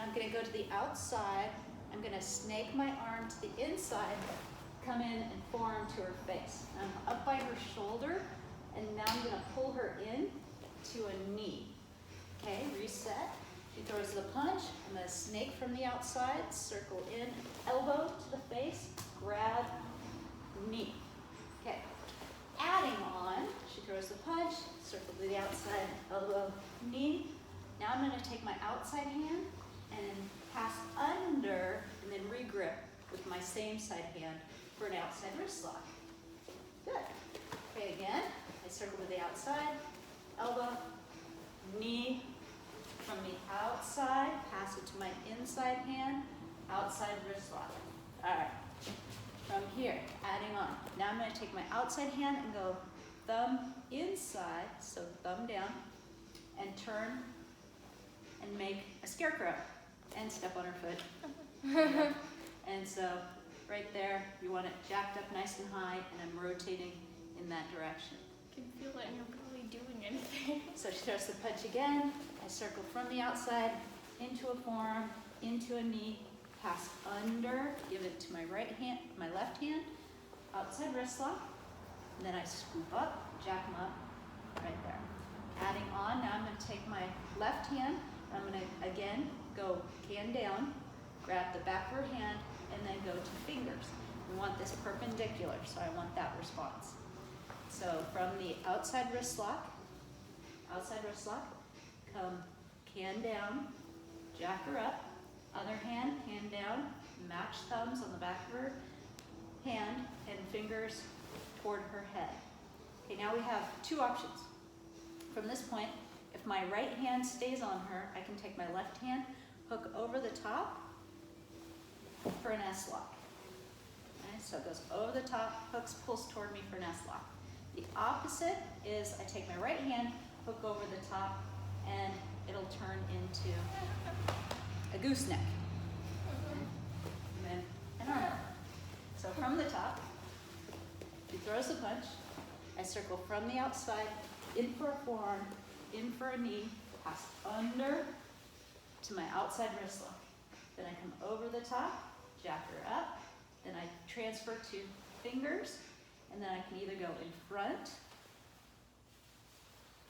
I'm gonna go to the outside. I'm gonna snake my arm to the inside, come in and forearm to her face. I'm up by her shoulder, and now I'm gonna pull her in to a knee. Okay, reset. She throws the punch. I'm gonna snake from the outside, circle in, elbow to the face, grab, knee. Okay, adding on, she throws the punch, circle to the outside, elbow, knee. Now I'm gonna take my outside hand and pass under and then regrip with my same side hand for an outside wrist lock. Good. Okay, again, I circle to the outside, elbow, knee, from the outside, pass it to my inside hand, outside wrist lock. All right, from here, adding on. Now I'm gonna take my outside hand and go thumb inside, so thumb down, and turn and make a scarecrow and step on her foot. And so right there, you want it jacked up nice and high, and I'm rotating in that direction. I can feel that you're really doing anything. So she throws the punch again. I circle from the outside into a forearm, into a knee, pass under, give it to my right hand, my left hand, outside wrist lock, and then I scoop up, jack them up, right there. Adding on, now I'm going to take my left hand, and I'm going to again go can down, grab the back of her hand, and then go to fingers. We want this perpendicular, so I want that response. So from the outside wrist lock, come can down, jack her up, other hand, hand down, match thumbs on the back of her hand, and fingers toward her head. Okay, now we have two options. From this point, if my right hand stays on her, I can take my left hand, hook over the top for an S lock. Okay, so it goes over the top, hooks, pulls toward me for an S lock. The opposite is I take my right hand, hook over the top, and it'll turn into a gooseneck. And then an arm. So from the top, she throws the punch. I circle from the outside, in for a forearm, in for a knee, pass under to my outside wrist lock. Then I come over the top, jack her up. Then I transfer to fingers, and then I can either go in front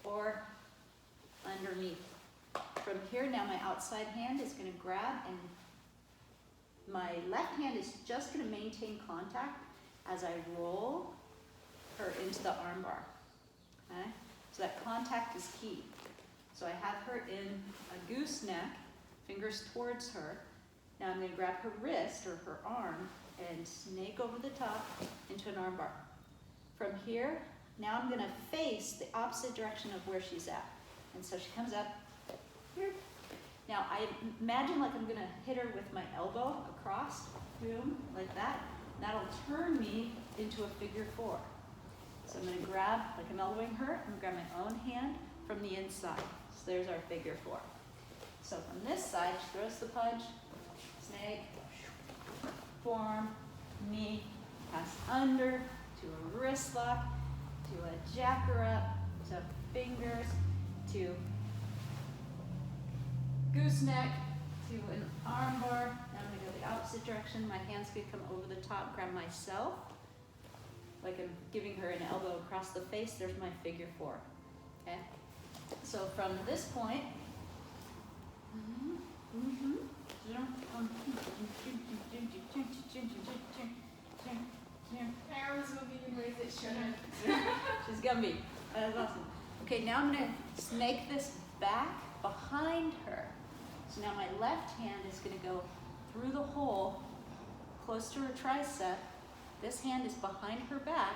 or underneath. From here, now my outside hand is going to grab, and my left hand is just going to maintain contact as I roll her into the arm bar. Okay? So that contact is key. So I have her in a gooseneck, fingers towards her. Now I'm going to grab her wrist or her arm and snake over the top into an arm bar. From here, now I'm going to face the opposite direction of where she's at. And so she comes up here. Now I imagine like I'm going to hit her with my elbow across, boom, like that. That'll turn me into a figure four. So I'm going to grab, like I'm elbowing her, I'm going to grab my own hand from the inside. So there's our figure four. So from this side, she throws the punch, snake, forearm, knee, pass under, to a wrist lock, to a jack her up, to fingers, to gooseneck, to an arm bar. Now I'm going to go the opposite direction. My hand's going to come over the top, grab myself, like I'm giving her an elbow across the face. There's my figure four. Okay? So from this point, My arm is moving in ways it shouldn't. She's gummy. That's awesome. Okay, now I'm going to snake this back behind her. So now my left hand is going to go through the hole close to her tricep. This hand is behind her back,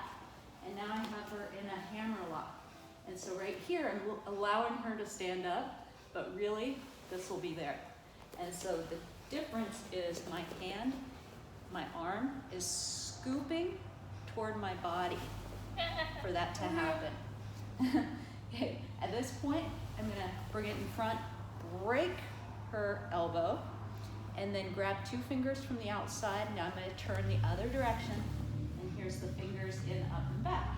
and now I have her in a hammer lock. And so right here, I'm allowing her to stand up, but really, this will be there. And so the difference is my hand, my arm is scooping toward my body for that to happen. Okay, at this point, I'm gonna bring it in front, break her elbow, and then grab two fingers from the outside. Now I'm gonna turn the other direction, and here's the fingers in, up, and back.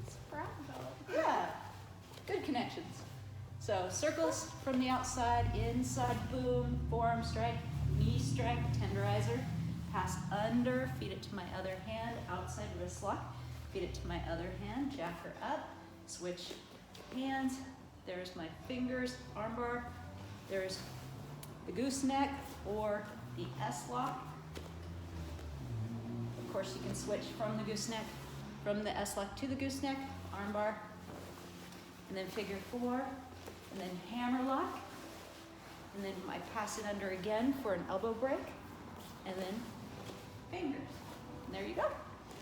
It's bravo. Yeah, good connections. So circles from the outside, inside, boom, forearm strike, knee strike, tenderizer, pass under, feed it to my other hand, outside wrist lock, feed it to my other hand, jack her up, switch hands, there's my fingers, armbar, there's the gooseneck or the S-lock. Of course, you can switch from the gooseneck, from the S-lock to the gooseneck, armbar, and then figure four, and then hammer lock, and then I pass it under again for an elbow break, and then fingers. And there you go.